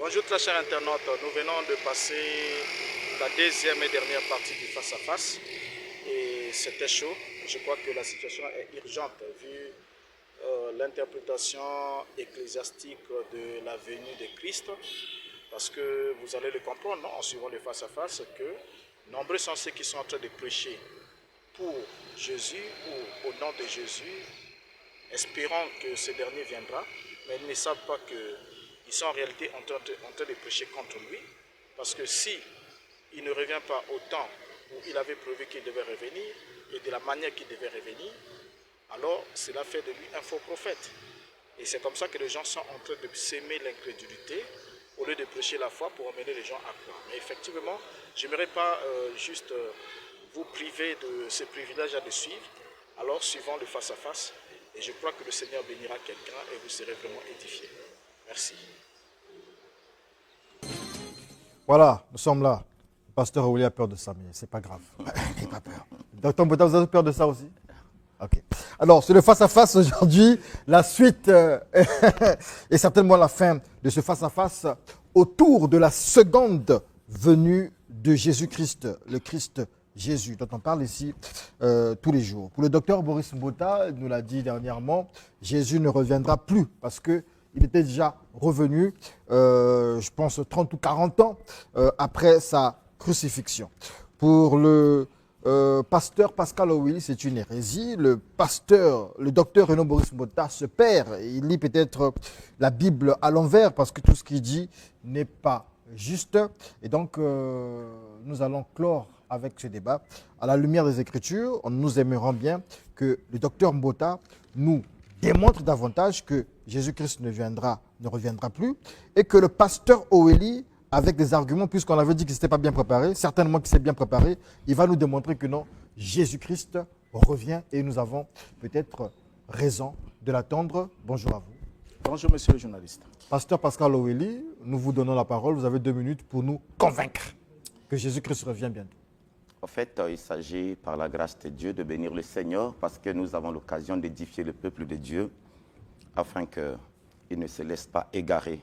Bonjour très chers internautes, nous venons de passer la deuxième et dernière partie du face-à-face et c'était chaud. Je crois que la situation est urgente vu l'interprétation ecclésiastique de la venue de Christ, parce que vous allez le comprendre non, en suivant le face-à-face que nombreux sont ceux qui sont en train de prêcher pour Jésus ou au nom de Jésus, espérant que ce dernier viendra, mais ils ne savent pas qu'ils sont en réalité en train de prêcher contre lui, parce que si il ne revient pas au temps où il avait prévu qu'il devait revenir et de la manière qu'il devait revenir, alors cela fait de lui un faux prophète. Et c'est comme ça que les gens sont en train de s'aimer l'incrédulité au lieu de prêcher la foi pour emmener les gens à croire. Mais effectivement, je n'aimerais pas juste vous priver de ce privilège de suivre. Alors suivons le face-à-face et je crois que le Seigneur bénira quelqu'un et vous serez vraiment édifiés. Merci. Voilà, nous sommes là. Le pasteur Aouli a peur de ça, mais c'est pas grave. Il n'a pas peur. Docteur Mbota, vous avez peur de ça aussi? Ok. Alors, sur le face-à-face aujourd'hui, la suite et certainement la fin de ce face-à-face autour de la seconde venue de Jésus-Christ, le Christ Jésus, dont on parle ici tous les jours. Pour le docteur Boris Mbota, il nous l'a dit dernièrement, Jésus ne reviendra plus parce que il était déjà revenu, je pense, 30 ou 40 ans après sa crucifixion. Pour le pasteur Pascal Owili, c'est une hérésie. Le docteur Renaud Boris Mbota se perd. Il lit peut-être la Bible à l'envers parce que tout ce qu'il dit n'est pas juste. Et donc, nous allons clore avec ce débat. À la lumière des Écritures, nous aimerions bien que le docteur Mbota nous démontre davantage que Jésus-Christ ne reviendra plus et que le pasteur Owili, avec des arguments, puisqu'on avait dit qu'il ne s'était pas bien préparé, certainement qu'il s'est bien préparé, il va nous démontrer que non, Jésus-Christ revient et nous avons peut-être raison de l'attendre. Bonjour à vous. Bonjour monsieur le journaliste. Pasteur Pascal Owili, nous vous donnons la parole. Vous avez 2 minutes pour nous convaincre que Jésus-Christ revient bientôt. En fait, il s'agit, par la grâce de Dieu, de bénir le Seigneur parce que nous avons l'occasion d'édifier le peuple de Dieu afin qu'il ne se laisse pas égarer.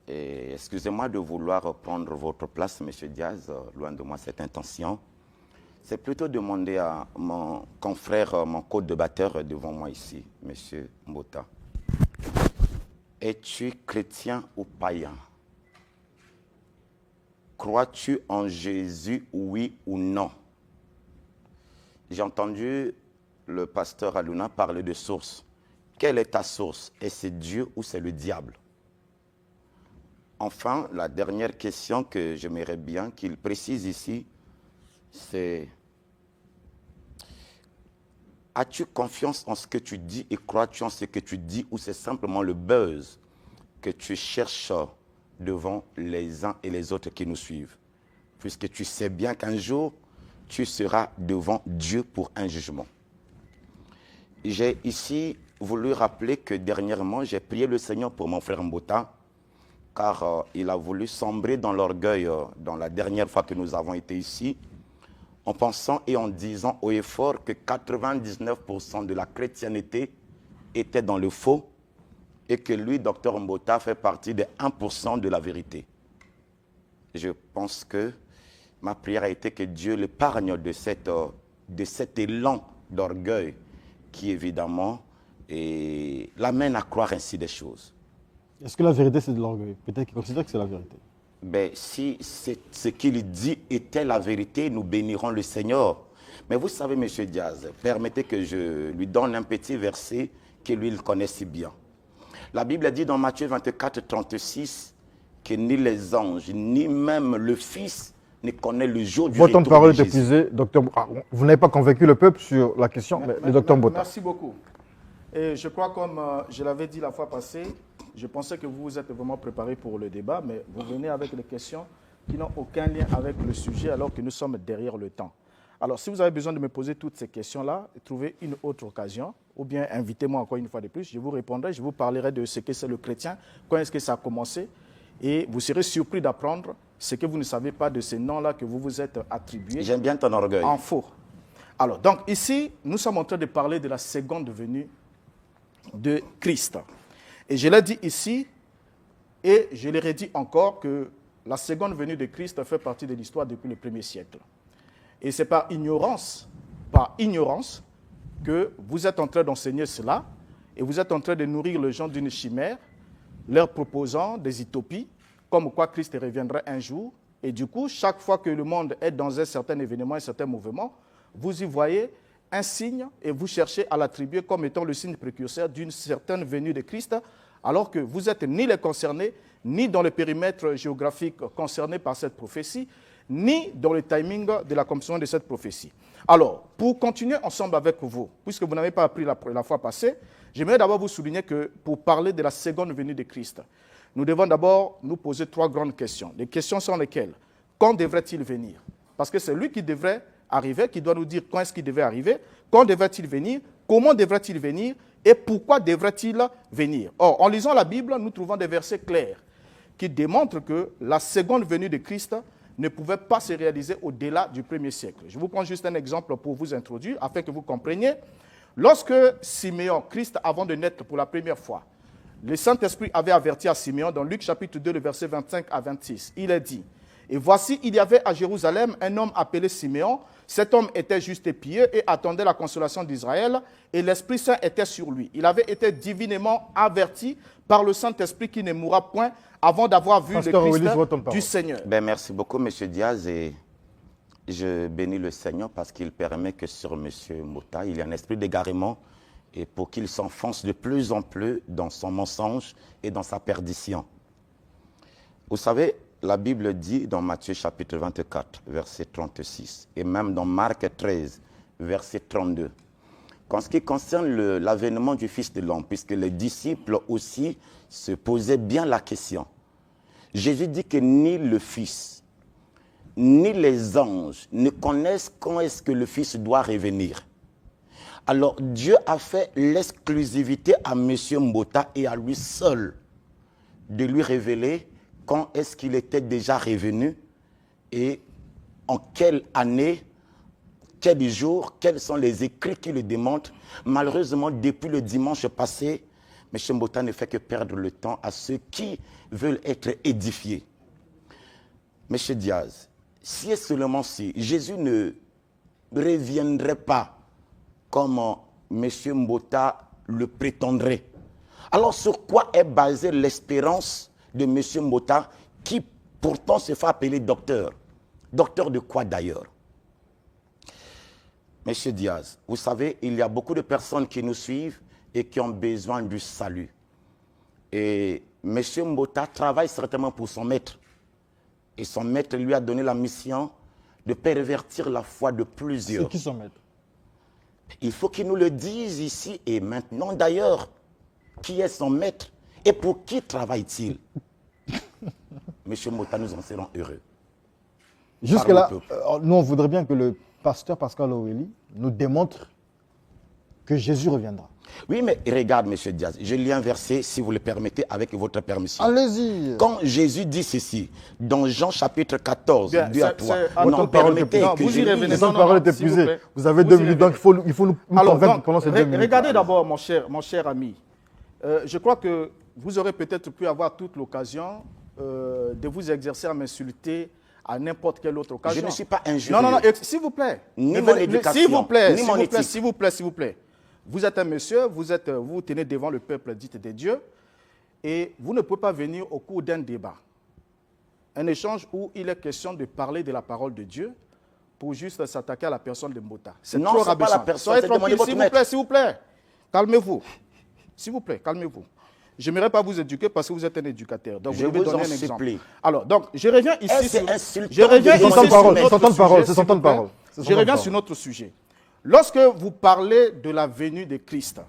Et excusez-moi de vouloir prendre votre place, M. Diaz, loin de moi cette intention. C'est plutôt demander à mon confrère, mon co-débatteur devant moi ici, M. Mbota. Es-tu chrétien ou païen? Crois-tu en Jésus, oui ou non? J'ai entendu le pasteur Aluna parler de source. Quelle est ta source? Est-ce Dieu ou c'est le diable? Enfin, la dernière question que j'aimerais bien qu'il précise ici, c'est: as-tu confiance en ce que tu dis et crois-tu en ce que tu dis, ou c'est simplement le buzz que tu cherches devant les uns et les autres qui nous suivent, puisque tu sais bien qu'un jour, tu seras devant Dieu pour un jugement. J'ai ici voulu rappeler que dernièrement, j'ai prié le Seigneur pour mon frère Mbota, car il a voulu sombrer dans l'orgueil dans la dernière fois que nous avons été ici, en pensant et en disant haut et fort que 99% de la chrétienté était dans le faux, et que lui, Dr Mbota, fait partie des 1% de la vérité. Je pense que ma prière a été que Dieu l'épargne de cet élan d'orgueil qui, évidemment, l'amène à croire ainsi des choses. Est-ce que la vérité, c'est de l'orgueil? Peut-être qu'il considère que c'est la vérité. Ben, si ce qu'il dit était la vérité, nous bénirons le Seigneur. Mais vous savez, M. Diaz, permettez que je lui donne un petit verset que lui, il connaît si bien. La Bible dit dans Matthieu 24, 36 que ni les anges, ni même le Fils ne connaît le jour du retour de Jésus. Votre parole est épuisée, docteur. Vous n'avez pas convaincu le peuple sur la question, mais le docteur Mbota. Merci beaucoup. Et je crois, comme je l'avais dit la fois passée, je pensais que vous vous êtes vraiment préparé pour le débat, mais vous venez avec des questions qui n'ont aucun lien avec le sujet alors que nous sommes derrière le temps. Alors, si vous avez besoin de me poser toutes ces questions-là, trouvez une autre occasion, ou bien invitez-moi encore une fois de plus, je vous répondrai, je vous parlerai de ce que c'est le chrétien, quand est-ce que ça a commencé, et vous serez surpris d'apprendre ce que vous ne savez pas de ces noms-là que vous vous êtes attribués. J'aime bien ton orgueil. En faux. Alors, donc ici, nous sommes en train de parler de la seconde venue de Christ. Et je l'ai dit ici, Et je leur ai dit encore que la seconde venue de Christ fait partie de l'histoire depuis le 1er siècle. Et c'est par ignorance que vous êtes en train d'enseigner cela et vous êtes en train de nourrir les gens d'une chimère, leur proposant des utopies, comme quoi Christ reviendrait un jour. Et du coup, chaque fois que le monde est dans un certain événement, un certain mouvement, vous y voyez un signe et vous cherchez à l'attribuer comme étant le signe précurseur d'une certaine venue de Christ, alors que vous n'êtes ni les concernés, ni dans le périmètre géographique concerné par cette prophétie, ni dans le timing de l'accomplissement de cette prophétie. Alors, pour continuer ensemble avec vous, puisque vous n'avez pas appris la fois passée, j'aimerais d'abord vous souligner que pour parler de la seconde venue de Christ, nous devons d'abord nous poser 3 grandes questions. Les questions sont lesquelles? Quand devrait-il venir? Parce que c'est lui qui devrait arriver, qui doit nous dire quand est-ce qu'il devait arriver, quand devrait-il venir, comment devrait-il venir et pourquoi devrait-il venir. Or, en lisant la Bible, nous trouvons des versets clairs qui démontrent que la seconde venue de Christ ne pouvait pas se réaliser au-delà du 1er siècle. Je vous prends juste un exemple pour vous introduire, afin que vous compreniez. Lorsque Siméon, Christ avant de naître pour la première fois, le Saint-Esprit avait averti à Siméon dans Luc chapitre 2, le verset 25 à 26. Il est dit, « Et voici, il y avait à Jérusalem un homme appelé Siméon. Cet homme était juste et pieux et attendait la consolation d'Israël, et l'Esprit Saint était sur lui. Il avait été divinement averti par le Saint-Esprit qui ne mourra point avant d'avoir vu Pasteur le Christ Willis, du Seigneur. » Merci beaucoup, M. Diaz, et je bénis le Seigneur parce qu'il permet que sur M. Mbota, il y a un esprit d'égarement et pour qu'il s'enfonce de plus en plus dans son mensonge et dans sa perdition. Vous savez, la Bible dit dans Matthieu chapitre 24, verset 36, et même dans Marc 13, verset 32, qu'en ce qui concerne l'avènement du Fils de l'homme, puisque les disciples aussi se posaient bien la question, Jésus dit que ni le Fils, ni les anges ne connaissent quand est-ce que le Fils doit revenir. Alors Dieu a fait l'exclusivité à M. Mbota et à lui seul de lui révéler quand est-ce qu'il était déjà revenu et en quelle année, quel jour, quels sont les écrits qui le démontrent. Malheureusement, depuis le dimanche passé, M. Mbota ne fait que perdre le temps à ceux qui veulent être édifiés. M. Diaz, si et seulement si Jésus ne reviendrait pas comme M. Mbota le prétendrait, alors sur quoi est basée l'espérance de M. Mbota qui pourtant se fait appeler docteur? Docteur de quoi d'ailleurs? M. Diaz, vous savez, il y a beaucoup de personnes qui nous suivent et qui ont besoin du salut. Et M. Mbota travaille certainement pour son maître. Et son maître lui a donné la mission de pervertir la foi de plusieurs. C'est qui son maître? Il faut qu'il nous le dise ici et maintenant d'ailleurs. Qui est son maître et pour qui travaille-t-il? Monsieur Mbota, nous en serons heureux. Jusque-là, nous on voudrait bien que le pasteur Pascal Oweli nous démontre que Jésus reviendra. Oui, mais regarde, M. Diaz, je lis un verset, si vous le permettez, avec votre permission. Allez-y. Quand Jésus dit ceci, dans Jean chapitre 14, Bien, 2 à 3, non, permettez non, que vous je y lise. revenez. Les temps de parole est s'il vous épuisé. plaît. Vous avez Vous 2 y minutes, revenez. donc il faut nous Alors, convaincre donc, pendant ces 2 minutes. regardez d'abord, mon cher ami. Je crois que vous aurez peut-être pu avoir toute l'occasion de vous exercer à m'insulter à n'importe quelle autre occasion. Je ne suis pas injurieux. Non, s'il vous plaît. Ni mon éducation, S'il vous plaît, ni mon éthique. s'il vous plaît. Vous êtes un monsieur, vous tenez devant le peuple dit de Dieu, et vous ne pouvez pas venir au cours d'un débat, un échange où il est question de parler de la parole de Dieu pour juste s'attaquer à la personne de Mbota. C'est Non, trop c'est pas rabaissant. la personne, Soyez c'est demander tranquille, votre s'il vous plaît. Calmez-vous. S'il vous plaît, calmez-vous. Je n'aimerais pas vous éduquer parce que vous êtes un éducateur. Donc, Je vous devez vous donner en un exemple. supplie. Alors, donc, je reviens ici Est-ce insultant je reviens de ici demander sur son notre temps de parole, sujet, c'est son temps de s'il vous plaît. parole. C'est son Je temps de reviens parole. sur notre sujet. Lorsque vous parlez de la venue de Christ,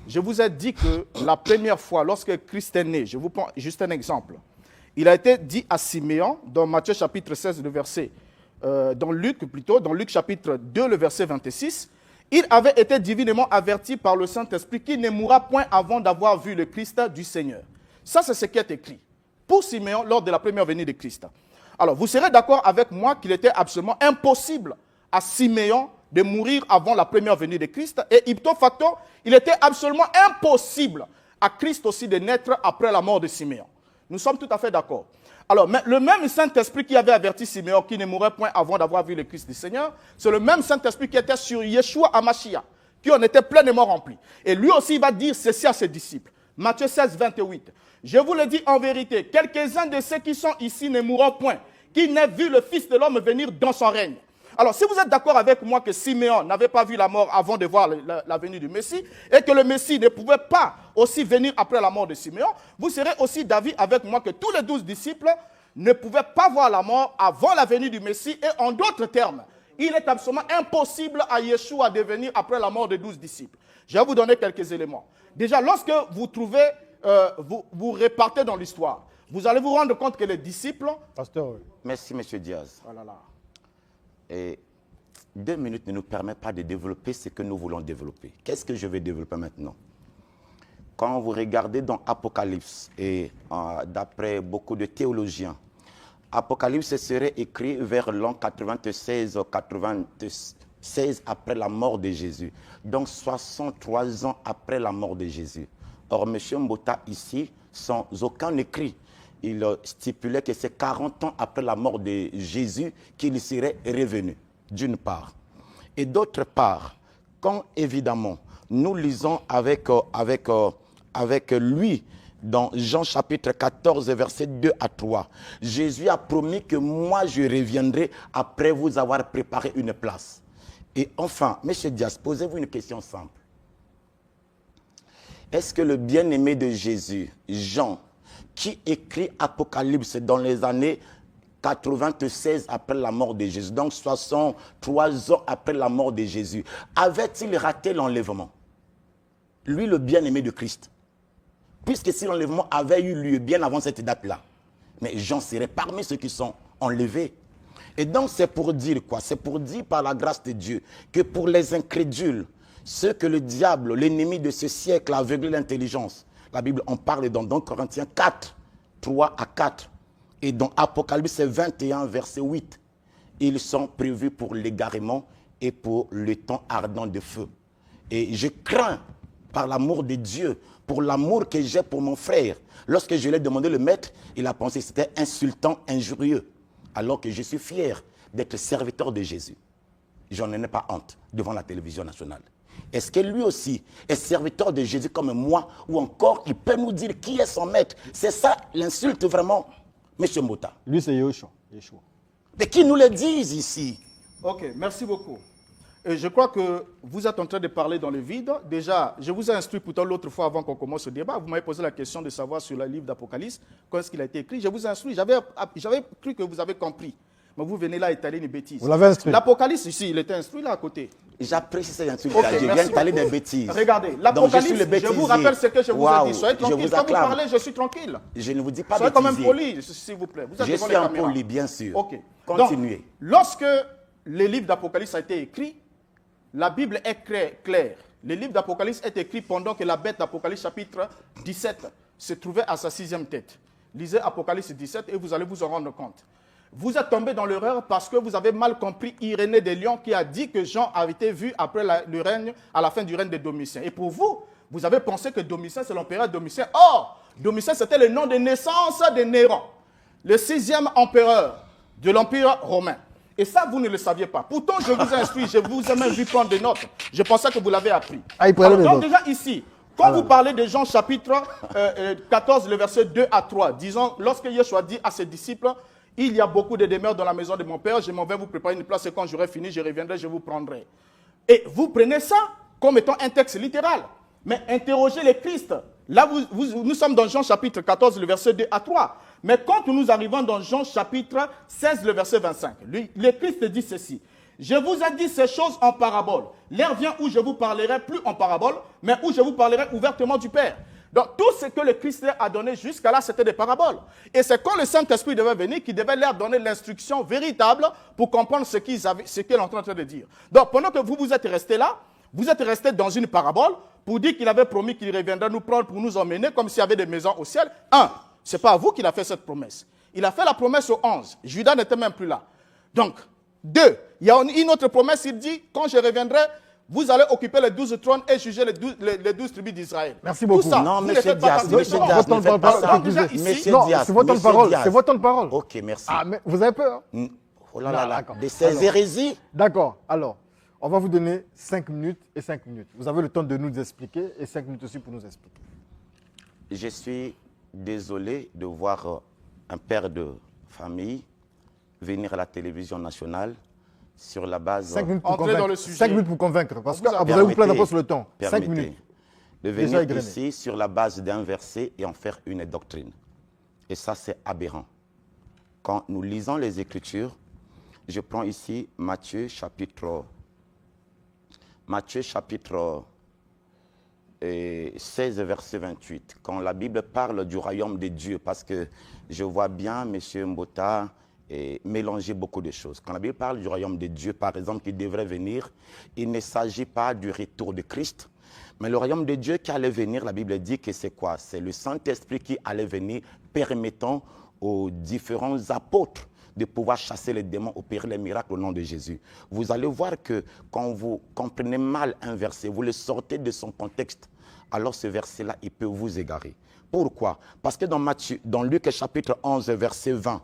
je vous ai dit que la première fois, lorsque Christ est né, je vous prends juste un exemple, il a été dit à Siméon, dans Matthieu chapitre 16, le verset, dans Luc chapitre 2, le verset 26, il avait été divinement averti par le Saint-Esprit qu'il ne mourra point avant d'avoir vu le Christ du Seigneur. Ça, c'est ce qui est écrit pour Siméon lors de la première venue de Christ. Alors, vous serez d'accord avec moi qu'il était absolument impossible à Siméon de mourir avant la première venue de Christ. Et ipso facto, il était absolument impossible à Christ aussi de naître après la mort de Siméon. Nous sommes tout à fait d'accord. Alors, mais le même Saint-Esprit qui avait averti Siméon qui ne mourrait point avant d'avoir vu le Christ du Seigneur, c'est le même Saint-Esprit qui était sur Yeshua Hamashiach, qui en était pleinement rempli. Et lui aussi, il va dire ceci à ses disciples. Matthieu 16, 28. Je vous le dis en vérité, quelques-uns de ceux qui sont ici ne mourront point, qui n'aient vu le Fils de l'homme venir dans son règne. Alors, si vous êtes d'accord avec moi que Siméon n'avait pas vu la mort avant de voir la venue du Messie, et que le Messie ne pouvait pas aussi venir après la mort de Siméon, vous serez aussi d'avis avec moi que tous les 12 disciples ne pouvaient pas voir la mort avant la venue du Messie. Et en d'autres termes, il est absolument impossible à Yeshua de venir après la mort des 12 disciples. Je vais vous donner quelques éléments. Déjà, lorsque vous trouvez, vous repartez dans l'histoire, vous allez vous rendre compte que les disciples... Pasteur, oui. Merci, M. Diaz. Voilà, là. Et 2 minutes ne nous permettent pas de développer ce que nous voulons développer. Qu'est-ce que je vais développer maintenant? Quand vous regardez dans Apocalypse, et d'après beaucoup de théologiens, Apocalypse serait écrit vers l'an 96 après la mort de Jésus. Donc 63 ans après la mort de Jésus. Or, M. Mbota ici, sans aucun écrit, il stipulait que c'est 40 ans après la mort de Jésus qu'il serait revenu, d'une part. Et d'autre part, quand évidemment nous lisons avec lui dans Jean chapitre 14, versets 2 à 3, Jésus a promis que moi je reviendrai après vous avoir préparé une place. Et enfin, M. Diaz, posez-vous une question simple. Est-ce que le bien-aimé de Jésus, Jean, qui écrit Apocalypse dans les années 96 après la mort de Jésus, donc 63 ans après la mort de Jésus, avait-il raté l'enlèvement? Lui, le bien-aimé de Christ. Puisque si l'enlèvement avait eu lieu bien avant cette date-là, mais Jean serait parmi ceux qui sont enlevés. Et donc c'est pour dire quoi? C'est pour dire par la grâce de Dieu que pour les incrédules, ceux que le diable, l'ennemi de ce siècle, a aveuglé l'intelligence, la Bible en parle dans 2 Corinthiens 4, 3 à 4. Et dans Apocalypse 21, verset 8. Ils sont prévus pour l'égarement et pour le temps ardent de feu. Et je crains, par l'amour de Dieu, pour l'amour que j'ai pour mon frère. Lorsque je lui ai demandé le maître, il a pensé que c'était insultant, injurieux. Alors que je suis fier d'être serviteur de Jésus. J'en ai pas honte devant la télévision nationale. Est-ce que lui aussi est serviteur de Jésus comme moi, ou encore il peut nous dire qui est son maître? C'est ça l'insulte vraiment, M. Mbota. Lui, c'est Yeshua. Mais qui nous le disent ici? Ok, merci beaucoup. Et je crois que vous êtes en train de parler dans le vide. Déjà, je vous ai instruit pourtant l'autre fois avant qu'on commence ce débat. Vous m'avez posé la question de savoir sur le livre d'Apocalypse, quand est-ce qu'il a été écrit. Je vous ai instruit. J'avais cru que vous avez compris. Mais vous venez là étaler une bêtise. Vous l'avez instruit. L'Apocalypse, ici, il était instruit là à côté. J'apprécie ces insultes. Okay, je viens étaler des bêtises. Regardez, l'Apocalypse, je vous rappelle ce que je vous ai dit. Soyez tranquille. Quand vous parlez, je suis tranquille. Je ne vous dis pas soyez quand même poli, s'il vous plaît. Vous êtes je suis impoli, bien sûr. Ok. Continuez. Donc, lorsque le livre d'Apocalypse a été écrit, la Bible est claire. Le livre d'Apocalypse est écrit pendant que la bête d'Apocalypse chapitre 17 se trouvait à sa 6e tête. Lisez Apocalypse 17 et vous allez vous en rendre compte. Vous êtes tombé dans l'erreur parce que vous avez mal compris Irénée de Lyon qui a dit que Jean avait été vu après le règne, à la fin du règne de Domitien. Et pour vous, vous avez pensé que Domitien, c'est l'empereur Domitien. Or, Domitien, c'était le nom de naissance de Néron, le 6e empereur de l'Empire romain. Et ça, vous ne le saviez pas. Pourtant, je vous ai instruit, je vous ai même vu prendre des notes. Je pensais que vous l'avez appris. Donc déjà ici, quand vous parlez de Jean chapitre 14, le verset 2 à 3, disons, lorsque Yeshua dit à ses disciples, il y a beaucoup de demeures dans la maison de mon Père, je m'en vais vous préparer une place et quand j'aurai fini, je reviendrai, je vous prendrai. Et vous prenez ça comme étant un texte littéral. Mais interrogez le Christ. Là, nous sommes dans Jean chapitre 14, le verset 2 à 3. Mais quand nous arrivons dans Jean chapitre 16, le verset 25, le Christ dit ceci. Je vous ai dit ces choses en parabole. L'heure vient où je vous parlerai plus en parabole, mais où je vous parlerai ouvertement du Père. Donc tout ce que le Christ a donné jusqu'à là, c'était des paraboles. Et c'est quand le Saint-Esprit devait venir qu'il devait leur donner l'instruction véritable pour comprendre ce qu'il est en train de dire. Donc pendant que vous êtes restés là, vous êtes restés dans une parabole pour dire qu'il avait promis qu'il reviendrait nous prendre pour nous emmener comme s'il y avait des maisons au ciel. Ce n'est pas à vous qu'il a fait cette promesse. Il a fait la promesse aux 11. Judas n'était même plus là. Donc, 2, il y a une autre promesse, il dit, quand je reviendrai, vous allez occuper les 12 trônes et juger les 12 tribus d'Israël. Merci beaucoup. Tout ça, Non, vous monsieur ne faites pas Diaz, partie de monsieur ça. Diaz, ne faites pas ça. Déjà ici, Monsieur Non, Diaz, c'est votre temps de monsieur parole. Diaz. C'est votre temps de parole. Ok, merci. Ah, mais vous avez peur? Oh là Non, là là, d'accord. de ces Alors. hérésies. D'accord. Alors, on va vous donner 5 minutes et 5 minutes. Vous avez le temps de nous expliquer et 5 minutes aussi pour nous expliquer. Je suis désolé de voir un père de famille venir à la télévision nationale sur la base... 5 minutes pour Entrez convaincre. dans le sujet. 5 minutes pour convaincre. Parce que vous vous allez vous plaindre après sur le temps. 5 permettez minutes. de Déjà venir égrené. ici sur la base d'un verset et en faire une doctrine. Et ça, c'est aberrant. Quand nous lisons les Écritures, je prends ici Matthieu chapitre 16, verset 28. Quand la Bible parle du royaume de Dieu, parce que je vois bien M. Mbota mélanger beaucoup de choses. Quand la Bible parle du royaume de Dieu, par exemple, qui devrait venir, il ne s'agit pas du retour de Christ, mais le royaume de Dieu qui allait venir, la Bible dit que c'est quoi? C'est le Saint-Esprit qui allait venir, permettant aux différents apôtres de pouvoir chasser les démons, opérer les miracles au nom de Jésus. Vous allez voir que quand vous comprenez mal un verset, vous le sortez de son contexte, alors ce verset-là, il peut vous égarer. Pourquoi? Parce que dans Luc chapitre 11, verset 20,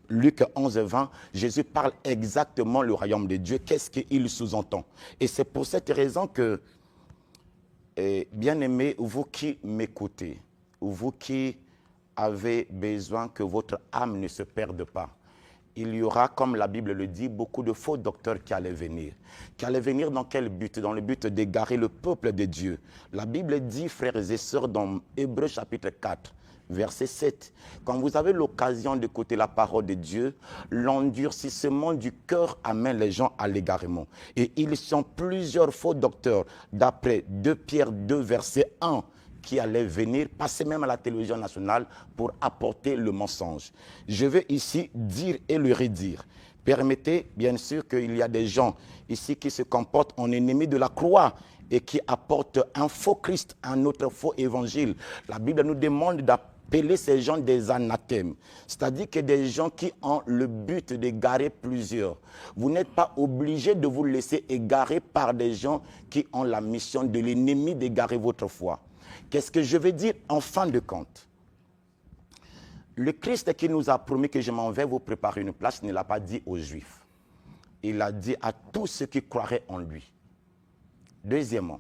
Luc 11, 20, Jésus parle exactement le royaume de Dieu. Qu'est-ce qu'il sous-entend? Et c'est pour cette raison que, bien-aimés, vous qui m'écoutez, vous qui avez besoin que votre âme ne se perde pas, il y aura, comme la Bible le dit, beaucoup de faux docteurs qui allaient venir. Qui allaient venir dans quel but? Dans le but d'égarer le peuple de Dieu. La Bible dit, frères et sœurs, dans Hébreux chapitre 4, verset 7, quand vous avez l'occasion d'écouter la parole de Dieu, l'endurcissement du cœur amène les gens à l'égarement. Et ils sont plusieurs faux docteurs, d'après 2 Pierre 2, verset 1, qui allaient venir, passer même à la télévision nationale pour apporter le mensonge. Je vais ici dire et le redire. Permettez, bien sûr, qu'il y a des gens ici qui se comportent en ennemis de la croix et qui apportent un faux Christ, un autre faux évangile. La Bible nous demande d'appeler ces gens des anathèmes, c'est-à-dire que des gens qui ont le but d'égarer plusieurs. Vous n'êtes pas obligé de vous laisser égarer par des gens qui ont la mission de l'ennemi d'égarer votre foi. Qu'est-ce que je veux dire en fin de compte? Le Christ qui nous a promis que je m'en vais vous préparer une place ne l'a pas dit aux Juifs. Il a dit à tous ceux qui croiraient en lui. Deuxièmement,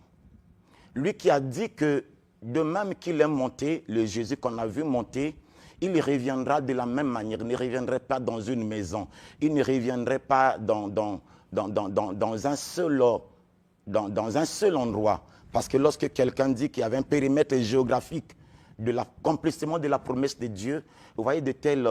lui qui a dit que de même qu'il est monté, le Jésus qu'on a vu monter, il reviendra de la même manière. Il ne reviendrait pas dans une maison. Il ne reviendrait pas dans un seul endroit. Parce que lorsque quelqu'un dit qu'il y avait un périmètre géographique de l'accomplissement de la promesse de Dieu, vous voyez de telles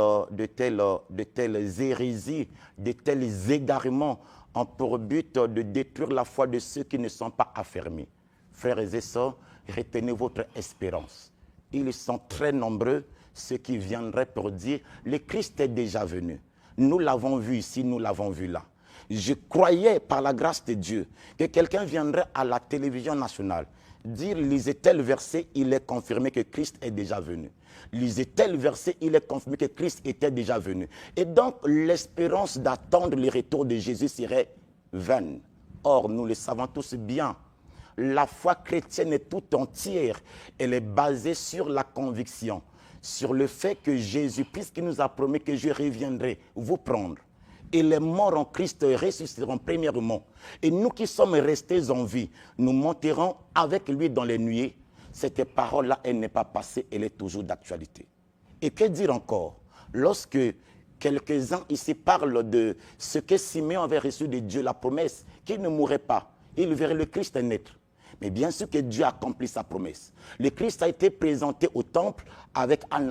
hérésies, de tels égarements ont pour but de détruire la foi de ceux qui ne sont pas affermis. Frères et sœurs, retenez votre espérance. Ils sont très nombreux, ceux qui viendraient pour dire, le Christ est déjà venu. Nous l'avons vu ici, nous l'avons vu là. Je croyais par la grâce de Dieu que quelqu'un viendrait à la télévision nationale dire, lisez tel verset, il est confirmé que Christ est déjà venu. Lisez tel verset, il est confirmé que Christ était déjà venu. Et donc l'espérance d'attendre le retour de Jésus serait vaine. Or, nous le savons tous bien, la foi chrétienne est tout entière. Elle est basée sur la conviction, sur le fait que Jésus, puisqu'il nous a promis que je reviendrai vous prendre, et les morts en Christ ressusciteront premièrement. Et nous qui sommes restés en vie, nous monterons avec lui dans les nuées. Cette parole-là, elle n'est pas passée, elle est toujours d'actualité. Et que dire encore? Lorsque quelques-uns ici parlent de ce que Simeon avait reçu de Dieu, la promesse, qu'il ne mourrait pas, il verrait le Christ naître. Mais bien sûr que Dieu a accompli sa promesse. Le Christ a été présenté au temple avec Anne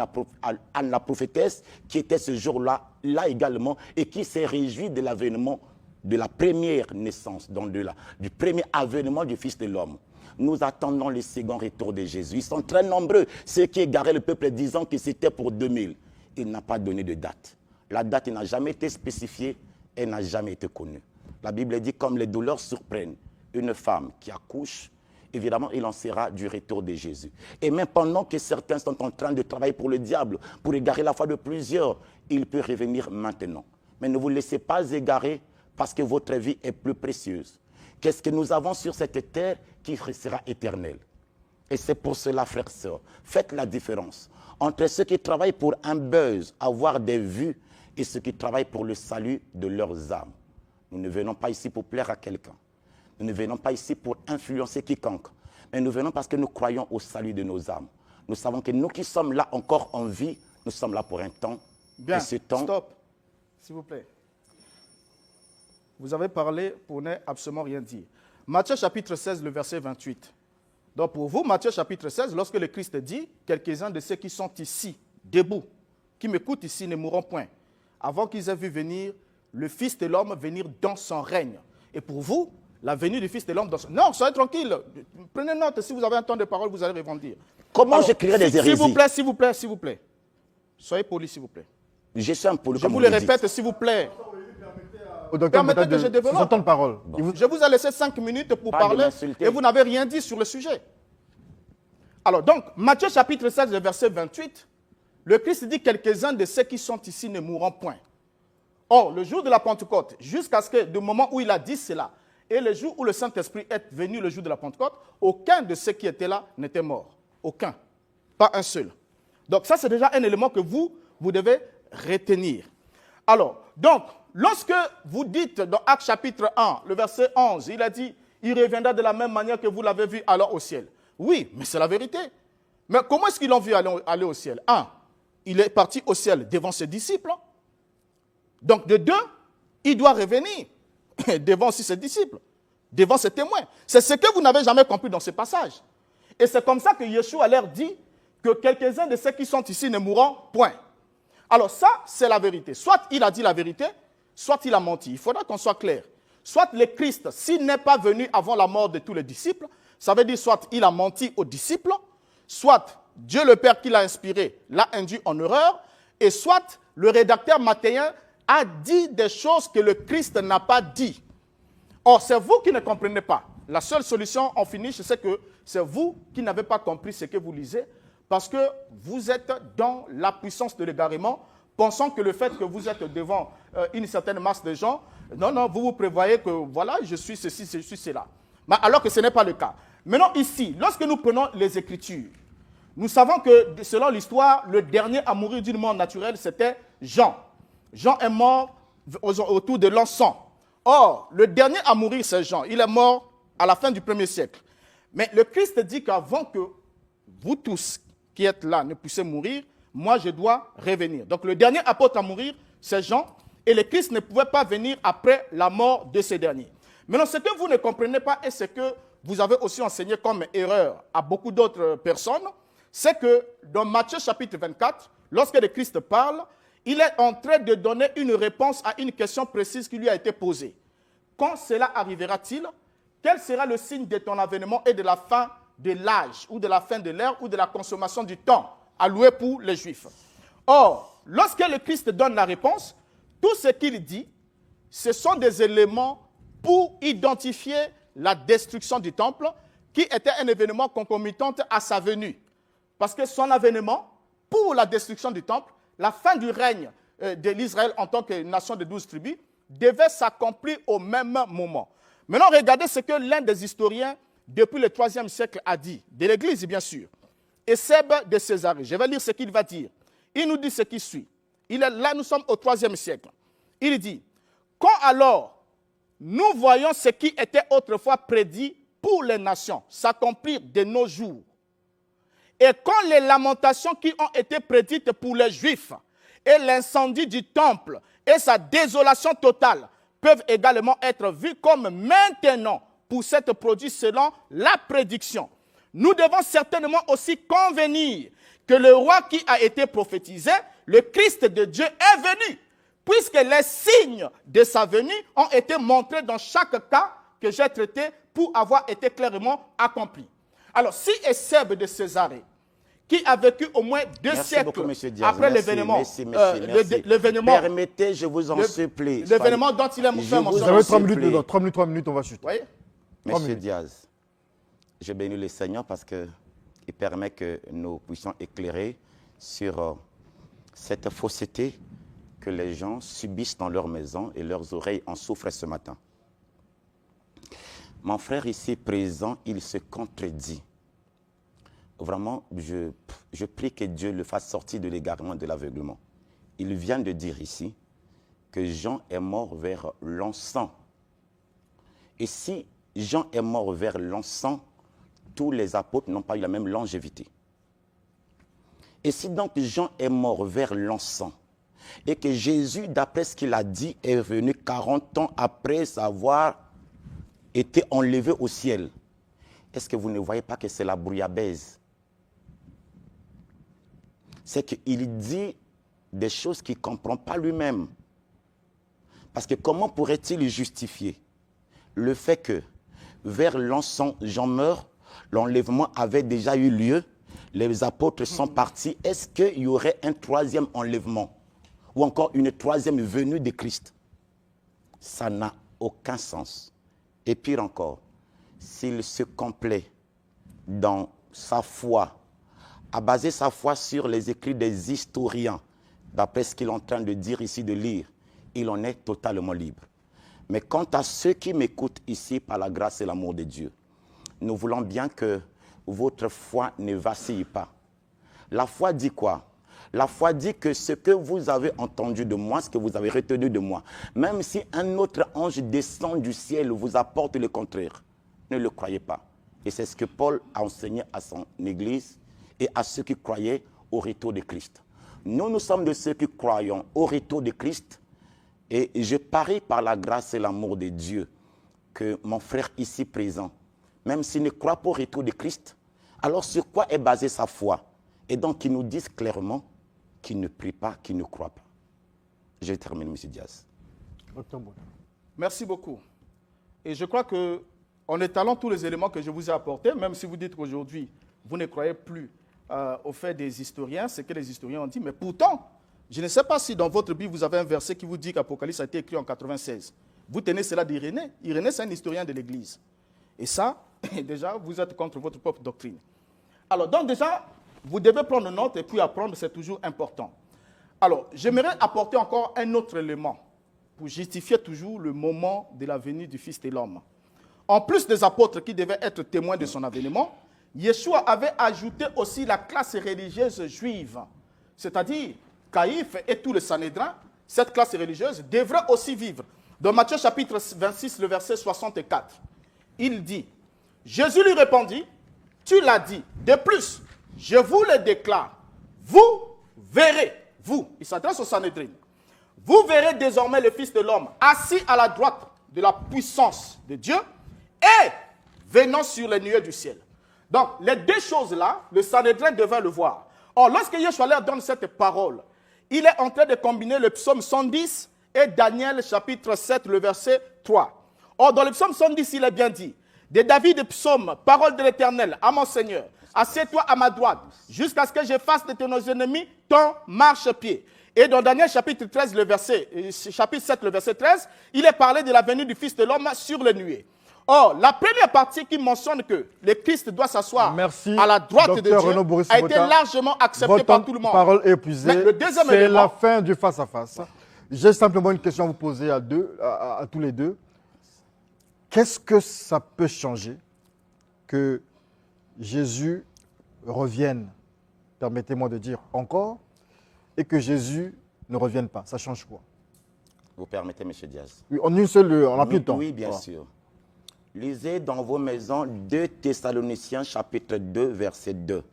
la prophétesse, qui était ce jour-là, là également, et qui s'est réjoui de l'avènement de la première naissance, donc du premier avènement du Fils de l'homme. Nous attendons le second retour de Jésus. Ils sont très nombreux, ceux qui égaraient le peuple disant que c'était pour 2000. Il n'a pas donné de date. La date n'a jamais été spécifiée, elle n'a jamais été connue. La Bible dit, comme les douleurs surprennent une femme qui accouche, évidemment, il en sera du retour de Jésus. Et même pendant que certains sont en train de travailler pour le diable, pour égarer la foi de plusieurs, il peut revenir maintenant. Mais ne vous laissez pas égarer parce que votre vie est plus précieuse. Qu'est-ce que nous avons sur cette terre qui sera éternel? Et c'est pour cela, frères et sœurs, faites la différence entre ceux qui travaillent pour un buzz, avoir des vues, et ceux qui travaillent pour le salut de leurs âmes. Nous ne venons pas ici pour plaire à quelqu'un. Nous ne venons pas ici pour influencer quiconque. Mais nous venons parce que nous croyons au salut de nos âmes. Nous savons que nous qui sommes là encore en vie, nous sommes là pour un temps. Bien, et ce temps, stop, s'il vous plaît. Vous avez parlé pour ne absolument rien dire. Matthieu chapitre 16, le verset 28. Donc pour vous, Matthieu chapitre 16, lorsque le Christ dit, quelques-uns de ceux qui sont ici, debout, qui m'écoutent ici, ne mourront point, avant qu'ils aient vu venir le Fils de l'homme venir dans son règne. Et pour vous, la venue du Fils de l'homme dans son... Non, soyez tranquille. Prenez note, si vous avez un temps de parole, vous allez rebondir. comment j'écrirai des hérésies? S'il vous plaît. Soyez poli, s'il vous plaît. Je suis un poli, Je comme vous vous le le dites. répète, s'il vous plaît. Au docteur Permettez Mbouta que je développe. son temps de parole. Je vous ai laissé 5 minutes pour Pas de parler m'insulter. et vous n'avez rien dit sur le sujet. Alors donc, Matthieu chapitre 16, le verset 28, le Christ dit « Quelques-uns de ceux qui sont ici ne mourront point ». Or, le jour de la Pentecôte, jusqu'à ce que, du moment où il a dit cela, et le jour où le Saint-Esprit est venu le jour de la Pentecôte, aucun de ceux qui étaient là n'était mort. Aucun. Pas un seul. Donc ça, c'est déjà un élément que vous devez retenir. Alors, donc, lorsque vous dites dans Actes chapitre 1, le verset 11, il a dit « Il reviendra de la même manière que vous l'avez vu alors au ciel ». Oui, mais c'est la vérité. Mais comment est-ce qu'ils l'ont vu aller au ciel? Un, il est parti au ciel devant ses disciples. Donc, de deux, il doit revenir devant aussi ses disciples, devant ses témoins. C'est ce que vous n'avez jamais compris dans ce passage. Et c'est comme ça que Yeshua leur dit que quelques-uns de ceux qui sont ici ne mourront point. Alors ça, c'est la vérité. Soit il a dit la vérité, soit il a menti. Il faudra qu'on soit clair. Soit le Christ, s'il n'est pas venu avant la mort de tous les disciples, ça veut dire soit il a menti aux disciples, soit Dieu le Père qui l'a inspiré l'a induit en erreur, et soit le rédacteur mathéen a dit des choses que le Christ n'a pas dit. Or, c'est vous qui ne comprenez pas. La seule solution en finish, c'est que c'est vous qui n'avez pas compris ce que vous lisez, parce que vous êtes dans la puissance de l'égarement, pensant que le fait que vous êtes devant une certaine masse de gens, non, vous vous prévoyez que voilà, je suis ceci, je suis cela. Mais alors que ce n'est pas le cas. Maintenant, ici, lorsque nous prenons les Écritures, nous savons que, selon l'histoire, le dernier à mourir d'une mort naturelle, c'était Jean. Jean est mort autour de l'an 100. Or, le dernier à mourir, c'est Jean. Il est mort à la fin du 1er siècle. Mais le Christ dit qu'avant que vous tous qui êtes là ne puissiez mourir, moi je dois revenir. Donc le dernier apôtre à mourir, c'est Jean. Et le Christ ne pouvait pas venir après la mort de ce dernier. Maintenant, ce que vous ne comprenez pas et ce que vous avez aussi enseigné comme erreur à beaucoup d'autres personnes, c'est que dans Matthieu chapitre 24, lorsque le Christ parle, il est en train de donner une réponse à une question précise qui lui a été posée. Quand cela arrivera-t-il? Quel sera le signe de ton avènement et de la fin de l'âge, ou de la fin de l'ère, ou de la consommation du temps alloué pour les Juifs? Or, lorsque le Christ donne la réponse, tout ce qu'il dit, ce sont des éléments pour identifier la destruction du temple, qui était un événement concomitant à sa venue. Parce que son avènement, pour la destruction du temple, la fin du règne de l'Israël en tant que nation de 12 tribus, devait s'accomplir au même moment. Maintenant, regardez ce que l'un des historiens, depuis le 3e siècle, a dit, de l'Église bien sûr, Eusèbe de Césarée. Je vais lire ce qu'il va dire. Il nous dit ce qui suit. Là, nous sommes au 3e siècle. Il dit, quand alors nous voyons ce qui était autrefois prédit pour les nations s'accomplir de nos jours, et quand les lamentations qui ont été prédites pour les Juifs et l'incendie du temple et sa désolation totale peuvent également être vues comme maintenant pour s'être produits selon la prédiction, nous devons certainement aussi convenir que le roi qui a été prophétisé, le Christ de Dieu, est venu, puisque les signes de sa venue ont été montrés dans chaque cas que j'ai traité pour avoir été clairement accomplis. Alors, si Eusèbe de Césarée, qui a vécu au moins 2 siècles beaucoup, Diaz, après l'événement, permettez, je vous en supplie. L'événement dont il est fait mention. Vous avez 3 minutes, 3 minutes, on va chuter. Oui. Monsieur Diaz, je bénis le Seigneur parce qu'il permet que nous puissions éclairer sur cette fausseté que les gens subissent dans leur maison et leurs oreilles en souffrent ce matin. Mon frère ici présent, il se contredit. Vraiment, je prie que Dieu le fasse sortir de l'égarement, de l'aveuglement. Il vient de dire ici que Jean est mort vers l'encens. Et si Jean est mort vers l'encens, tous les apôtres n'ont pas eu la même longévité. Et si donc Jean est mort vers l'encens, et que Jésus, d'après ce qu'il a dit, est venu 40 ans après avoir été enlevé au ciel, est-ce que vous ne voyez pas que c'est la brouillabaisse? C'est qu'il dit des choses qu'il ne comprend pas lui-même. Parce que comment pourrait-il justifier le fait que vers l'encens, Jean meurt, l'enlèvement avait déjà eu lieu, les apôtres sont partis, est-ce qu'il y aurait un troisième enlèvement ou encore une troisième venue de Christ? Ça n'a aucun sens. Et pire encore, s'il se complaît dans sa foi, à baser sa foi sur les écrits des historiens, d'après ce qu'il est en train de dire ici, de lire, il en est totalement libre. Mais quant à ceux qui m'écoutent ici par la grâce et l'amour de Dieu, nous voulons bien que votre foi ne vacille pas. La foi dit quoi? La foi dit que ce que vous avez entendu de moi, ce que vous avez retenu de moi, même si un autre ange descend du ciel vous apporte le contraire, ne le croyez pas. Et c'est ce que Paul a enseigné à son église et à ceux qui croyaient au retour de Christ. Nous sommes de ceux qui croyons au retour de Christ. Et je parie par la grâce et l'amour de Dieu que mon frère ici présent, même s'il ne croit pas au retour de Christ, alors sur quoi est basée sa foi? Et donc, il nous dit clairement qu'il ne prie pas, qu'il ne croit pas. Je termine, M. Diaz. Merci beaucoup. Et je crois qu'en étalant tous les éléments que je vous ai apportés, même si vous dites qu'aujourd'hui, vous ne croyez plus au fait des historiens, ce que les historiens ont dit, mais pourtant, je ne sais pas si dans votre Bible, vous avez un verset qui vous dit qu'Apocalypse a été écrit en 96. Vous tenez cela d'Irénée. Irénée, c'est un historien de l'Église. Et ça, déjà, vous êtes contre votre propre doctrine. Alors, donc déjà, vous devez prendre note et puis apprendre, c'est toujours important. Alors, j'aimerais apporter encore un autre élément pour justifier toujours le moment de la venue du Fils de l'homme. En plus des apôtres qui devaient être témoins de son avènement, Yeshua avait ajouté aussi la classe religieuse juive, c'est-à-dire Caïphe et tout le Sanhédrin, cette classe religieuse devrait aussi vivre. Dans Matthieu chapitre 26, le verset 64, il dit, Jésus lui répondit, tu l'as dit, de plus, je vous le déclare, vous verrez, vous, il s'adresse au Sanhédrin, vous verrez désormais le Fils de l'homme assis à la droite de la puissance de Dieu et venant sur les nuées du ciel. Donc, les deux choses-là, le Sanhédrin devait le voir. Or, lorsque Yeshua leur donne cette parole, il est en train de combiner le psaume 110 et Daniel chapitre 7, le verset 3. Or, dans le psaume 110, il est bien dit, de David, psaume, parole de l'Éternel, à mon Seigneur, assieds-toi à ma droite, jusqu'à ce que je fasse de tes ennemis ton marchepied. Et dans Daniel chapitre 13, chapitre 7, le verset 13, il est parlé de la venue du Fils de l'homme sur les nuées. Or, la première partie qui mentionne que le Christ doit s'asseoir à la droite de Dieu a été largement acceptée par tout le monde. Parole épuisée. C'est la fin du face-à-face. J'ai simplement une question à vous poser à tous les deux. Qu'est-ce que ça peut changer que Jésus revienne, permettez-moi de dire encore, et que Jésus ne revienne pas? Ça change quoi? Vous permettez, M. Diaz? Oui, en une seule, on n'a plus de temps. Oui, bien sûr. Lisez dans vos maisons 2 Thessaloniciens chapitre 2, verset 2.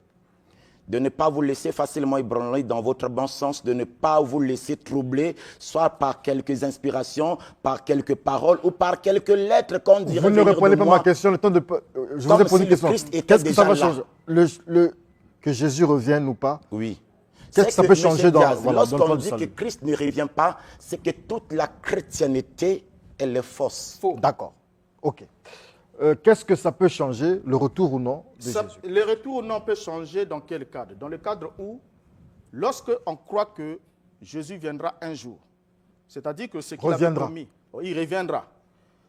De ne pas vous laisser facilement ébranler dans votre bon sens, de ne pas vous laisser troubler, soit par quelques inspirations, par quelques paroles ou par quelques lettres qu'on dirait. Vous ne répondez pas à ma question, le temps de... Je vous ai posé une question. Qu'est-ce que ça va changer? Que Jésus revienne ou pas? Oui. Qu'est-ce que ça peut changer dans lorsqu'on dit que Christ ne revient pas, c'est que toute la chrétienté, elle est fausse. D'accord. Ok. Qu'est-ce que ça peut changer, le retour ou non de Jésus? Le retour ou non peut changer dans quel cadre? Dans le cadre où, lorsque on croit que Jésus viendra un jour, c'est-à-dire que ce qu'il avait promis, il reviendra.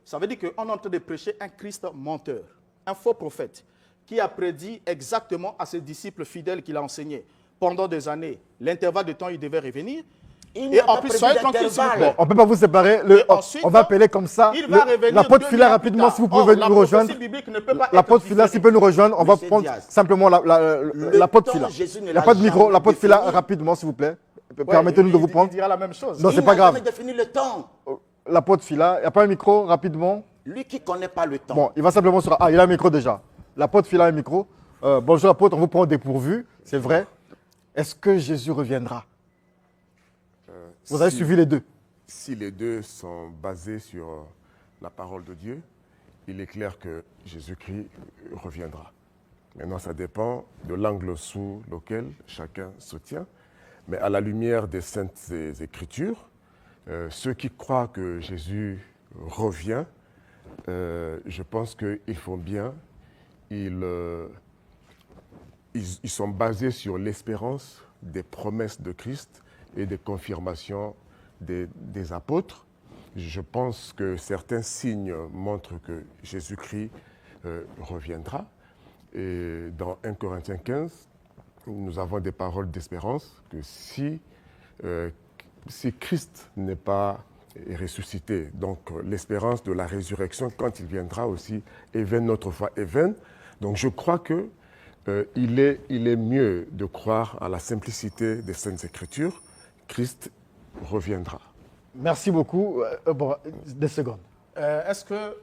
Ça veut dire qu'on est en train de prêcher un Christ menteur, un faux prophète, qui a prédit exactement à ses disciples fidèles qu'il a enseignés pendant des années l'intervalle de temps où il devait revenir. Il n'y Et a en pas plus, prévu soyez tranquille, s'il vous d'intervalle. plaît. On ne peut pas vous séparer. Et ensuite, on va appeler comme ça. Il va revenir L'apôtre 2 Phila, minutes rapidement, plus si vous tard. pouvez Or, nous rejoindre. La prophétie biblique ne peut pas être L'apôtre Phila, s'il peut nous rejoindre, on va Monsieur prendre Diaz. simplement l'apôtre temps, Phila. Jésus ne Il n'y a l'a pas de micro. jamais L'apôtre Phila, défini. rapidement, s'il vous plaît. Ouais, Permettez-nous de vous Il prendre. dira la même chose. Non, Il c'est n'a pas grave. jamais défini le temps. L'apôtre Phila, il n'y a pas un micro, rapidement. Lui qui ne connaît pas le temps. Bon, il va simplement sur. Ah, il a un micro déjà. L'apôtre Phila a un micro. Bonjour, apôtre, on vous prend au dépourvu, c'est vrai. Est-ce que Jésus reviendra? Vous avez suivi les deux. Si les deux sont basés sur la parole de Dieu, il est clair que Jésus-Christ reviendra. Maintenant, ça dépend de l'angle sous lequel chacun se tient. Mais à la lumière des Saintes Écritures, ceux qui croient que Jésus revient, je pense qu'ils font bien. Ils sont basés sur l'espérance des promesses de Christ et des confirmations des apôtres. Je pense que certains signes montrent que Jésus-Christ reviendra. Et dans 1 Corinthiens 15, nous avons des paroles d'espérance que si Christ n'est pas ressuscité, donc l'espérance de la résurrection quand il viendra aussi est vaine, notre foi est vaine. Donc je crois que il est mieux de croire à la simplicité des Saintes Écritures. Christ reviendra. Merci beaucoup. Bon, des secondes. Est-ce que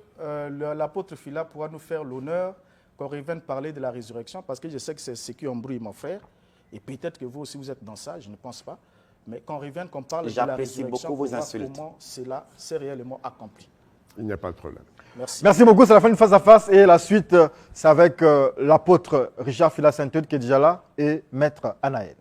l'apôtre Phila pourra nous faire l'honneur qu'on revienne parler de la résurrection? Parce que je sais que c'est ce qui embrouille mon frère. Et peut-être que vous aussi vous êtes dans ça, je ne pense pas. Mais qu'on revienne, qu'on parle de la J'apprécie résurrection, beaucoup vos pour voir insultes. comment cela s'est réellement accompli. Il n'y a pas de problème. Merci. Merci beaucoup. C'est la fin de Face à Face. Et la suite, c'est avec l'apôtre Richard Phila Sainte-Eude qui est déjà là et Maître Anaël.